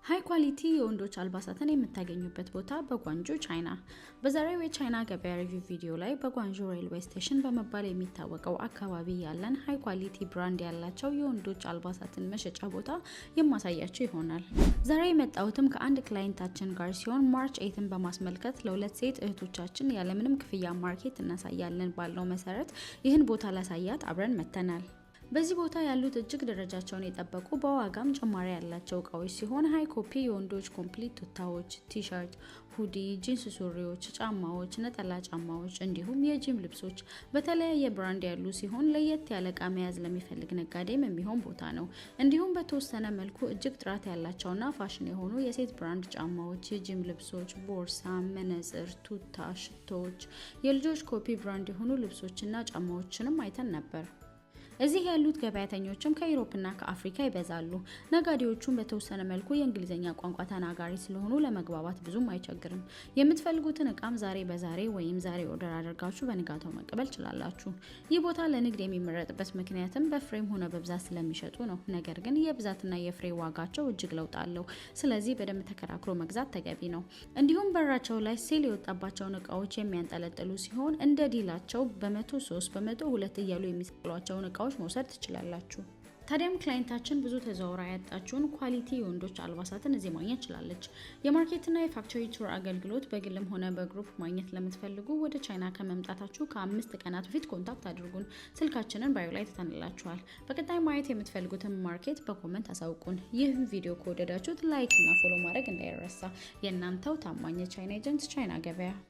ሃይ ኳሊቲ የወንዶች አልባሳትን የምታገኙበት ቦታ በጓንጆ ቻይና። በዛሬው የቻይና ገበያ ሪቪው ቪዲዮ ላይ በጓንጆ ሬልዌይ ስቴሽን በመባል የሚታወቀው አካባቢ ያለን ሃይ ኳሊቲ ብራንድ ያላቸው የወንዶች አልባሳትን መሸጫ ቦታ የማሳያችሁ ይሆናል። ዛሬ የመጣሁትም ከአንድ ክላይንታችን ጋር ሲሆን ማርች 8ን በማስመልከት ለሁለት ሴት እህቶቻችን ያለምንም ክፍያ ማርኬት እናሳያለን ባለው መሰረት ይህን ቦታ ላሳያት አብረን መተናል። በዚህ ቦታ ያሉት እጅግ ደረጃቸውን የጠበቁ በዋጋም ጭማሪ ያላቸው እቃዎች ሲሆን ሃይ ኮፒ የወንዶች ኮምፕሊት ቱታዎች፣ ቲ-ሸርት፣ ሁዲ፣ ጂንስ ሱሪዎች፣ ጫማዎች፣ ነጠላ ጫማዎች እንዲሁም የጂም ልብሶች በተለያየ ብራንድ ያሉ ሲሆን ለየት ያለ እቃ መያዝ ለሚፈልግ ነጋዴም የሚሆን ቦታ ነው። እንዲሁም በተወሰነ መልኩ እጅግ ጥራት ያላቸውና ፋሽን የሆኑ የሴት ብራንድ ጫማዎች፣ የጂም ልብሶች፣ ቦርሳ፣ መነጽር፣ ቱታ፣ ሽቶዎች፣ የልጆች ኮፒ ብራንድ የሆኑ ልብሶችና ጫማዎችንም አይተን ነበር። እዚህ ያሉት ገበያተኞችም ከዩሮፕና ከአፍሪካ ይበዛሉ። ነጋዴዎቹም በተወሰነ መልኩ የእንግሊዘኛ ቋንቋ ተናጋሪ ስለሆኑ ለመግባባት ብዙም አይቸግርም። የምትፈልጉትን እቃም ዛሬ በዛሬ ወይም ዛሬ ኦርደር አድርጋችሁ በንጋታው መቀበል ትችላላችሁ። ይህ ቦታ ለንግድ የሚመረጥበት ምክንያትም በፍሬም ሆነ በብዛት ስለሚሸጡ ነው። ነገር ግን የብዛትና የፍሬ ዋጋቸው እጅግ ለውጥ አለው። ስለዚህ በደንብ ተከራክሮ መግዛት ተገቢ ነው። እንዲሁም በራቸው ላይ ሴል የወጣባቸውን እቃዎች የሚያንጠለጥሉ ሲሆን እንደ ዲላቸው በ103 በ102 እያሉ የሚሰቅሏቸውን እቃዎች መውሰድ ትችላላችሁ። ታዲያም ክላይንታችን ብዙ ተዘዋውራ ያጣችውን ኳሊቲ የወንዶች አልባሳትን እዚህ ማግኘት ትችላለች። የማርኬትና የፋክተሪ ቱር አገልግሎት በግልም ሆነ በግሩፕ ማግኘት ለምትፈልጉ ወደ ቻይና ከመምጣታችሁ ከ5 ቀናት በፊት ኮንታክት አድርጉን። ስልካችንን ባዮ ላይ ተተንላችኋል። በቀጣይ ማየት የምትፈልጉትን ማርኬት በኮመንት አሳውቁን። ይህን ቪዲዮ ከወደዳችሁት ላይክ እና ፎሎ ማድረግ እንዳይረሳ። የእናንተው ታማኝ ቻይና ኤጀንት ቻይና ገበያ